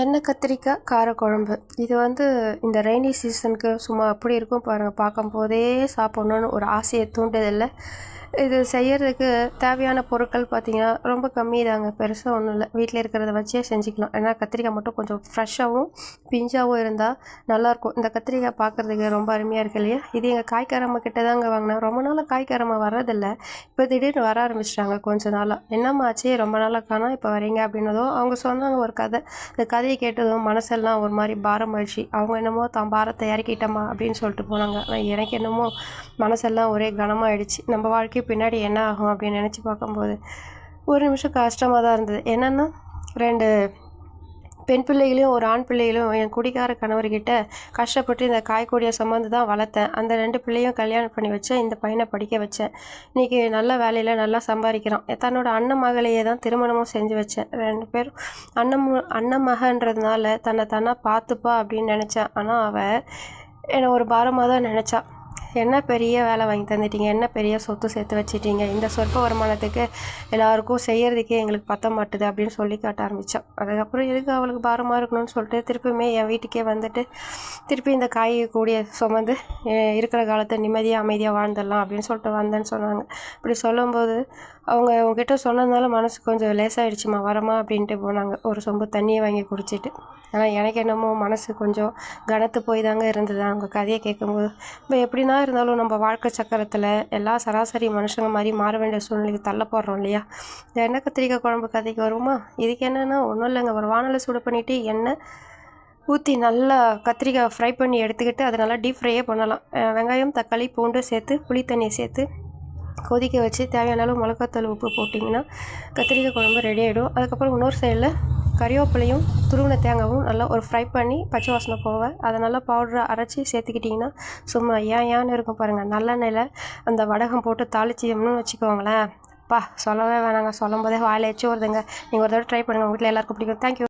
எண்ணெய் கத்திரிக்காய் காரக்குழம்பு. இது இந்த ரெய்னி சீசனுக்கு சும்மா அப்படி இருக்கும் பாருங்கள். பார்க்கும்போதே சாப்பிட்ணுன்னு ஒரு ஆசையை தூண்டுதில்லை. இது செய்கிறதுக்கு தேவையான பொருட்கள் பார்த்திங்கன்னா ரொம்ப கம்மி தாங்க. பெருசாக ஒன்றும் இல்லை, வீட்டில் இருக்கிறத வச்சே செஞ்சுக்கலாம். ஏன்னா கத்திரிக்காய் மட்டும் கொஞ்சம் ஃப்ரெஷ்ஷாகவும் பிஞ்சாகவும் இருந்தால் நல்லாயிருக்கும். இந்த கத்திரிக்காய் பார்க்குறதுக்கு ரொம்ப அருமையாக இருக்கு இல்லையா? இது எங்கள் காய்காரம்மா கிட்ட தாங்க வாங்கினேன். ரொம்ப நாளாக காய்காரம்மா வர்றதில்லை, இப்போ திடீர்னு வர ஆரம்பிச்சிட்டாங்க கொஞ்ச நாளாக. என்னம்மா ஆச்சு ரொம்ப நாளாக காணோம் இப்போ வரீங்க அப்படின்னதும் அவங்க சொன்னாங்க ஒரு கதை. இந்த கதையை கேட்டதும் மனசெல்லாம் ஒரு மாதிரி பாரம் ஆயிடுச்சு. அவங்க என்னமோ தான் பாரத்தை இறக்கிட்டம்மா அப்படின்னு சொல்லிட்டு போனாங்க. ஆனால் எனக்கு என்னமோ மனசெல்லாம் ஒரே கனமாகிடுச்சு. நம்ம வாழ்க்கை பின்னாடி என்ன ஆகும் அப்படின்னு நினச்சி பார்க்கும்போது ஒரு நிமிஷம் கஷ்டமாக தான் இருந்தது. என்னென்னா 2 பெண் பிள்ளைகளையும் ஒரு ஆண் பிள்ளைகளையும் என் குடிக்கார கணவர்கிட்ட கஷ்டப்பட்டு இந்த காய்கொடியை சுமந்து தான் வளர்த்தேன். அந்த 2 பிள்ளையும் கல்யாணம் பண்ணி வச்சேன். இந்த பையனை படிக்க வச்சேன். இன்றைக்கி நல்ல வேலையில் நல்லா சம்பாதிக்கிறான். தன்னோட அண்ணன் மகளையே தான் திருமணமும் செஞ்சு வச்சேன். 2 பேரும் அண்ணன் மகன்றதுனால தன்னை பார்த்துப்பா அப்படின்னு நினச்சேன். ஆனால் அவள் என்னை ஒரு பாரமாக தான் நினச்சா. என்ன பெரிய வேலை வாங்கி தந்துட்டீங்க, என்ன பெரிய சொத்து சேர்த்து வச்சிட்டீங்க, இந்த சொற்ப வருமானத்துக்கு எல்லாருக்கும் செய்கிறதுக்கே எங்களுக்கு பத்த மாட்டுது அப்படின்னு சொல்லி காட்ட ஆரம்பித்தான். அதுக்கப்புறம் எதுக்கு அவளுக்கு பாரமாக இருக்கணும்னு சொல்லிட்டு திருப்பியுமே என் வீட்டுக்கே வந்துட்டு திருப்பி இந்த காய் கூடிய சுமந்து இருக்கிற காலத்தை நிம்மதியாக அமைதியாக வாழ்ந்துடலாம் அப்படின்னு சொல்லிட்டு வந்தேன்னு சொன்னாங்க. இப்படி சொல்லும்போது அவங்ககிட்ட சொன்னதுனால மனசு கொஞ்சம் லேசாகிடுச்சுமா, வரமா அப்படின்ட்டு போனாங்க. ஒரு சொம்பு தண்ணியை வாங்கி குடிச்சிட்டு. ஆனால் எனக்கு என்னமோ மனசு கொஞ்சம் கனத்து போய் தாங்க இருந்தது அவங்க கதையை கேட்கும்போது. இப்போ எப்படின்னா இருந்தாலும் நம்ம வாழ்க்கை சக்கரத்தில் எல்லா சராசரி மனுஷங்க மாதிரி மாற வேண்டிய சூழ்நிலைக்கு தள்ளப்படுறோம் இல்லையா? இந்த எண்ணெய் கத்திரிக்காய் குழம்பு கதைக்கு வருமா? இதுக்கு என்னென்னா ஒன்றும் இல்லைங்க, ஒரு வானலை சூடு பண்ணிவிட்டு எண்ணெய் ஊற்றி நல்லா கத்திரிக்காய் ஃப்ரை பண்ணி எடுத்துக்கிட்டு அதை நல்லா டீப் ஃப்ரையே பண்ணலாம். வெங்காயம், தக்காளி, பூண்டு சேர்த்து புளி தண்ணியை சேர்த்து கொதிக்க வச்சு தேவையான அளவு மிளகாத்தூள் உப்பு போட்டிங்கன்னா கத்திரிக்காய் குழம்பு ரெடி ஆகிடும். அதுக்கப்புறம் இன்னொரு சைடில் கறிவேப்பிலையும் துருவின தேங்காயும் நல்லா ஒரு ஃப்ரை பண்ணி பச்சை வாசனை போக அதை நல்லா பவுடரை அரைச்சி சேர்த்துக்கிட்டிங்கன்னா சும்மா ஏன்னு இருக்கும் பாருங்கள். நல்லெண்ணெயில் அந்த வடகம் போட்டு தாளிச்சியம்னு வச்சுக்கோங்களேன். சொல்லவே வேணாங்க, சொல்லும் போதே வாயில் எச்சு வருதுங்க. நீங்கள் ஒரு தடவை ட்ரை பண்ணுங்கள், உங்கள் வீட்டில் எல்லாருக்கும் பிடிக்கும். தேங்க்யூ.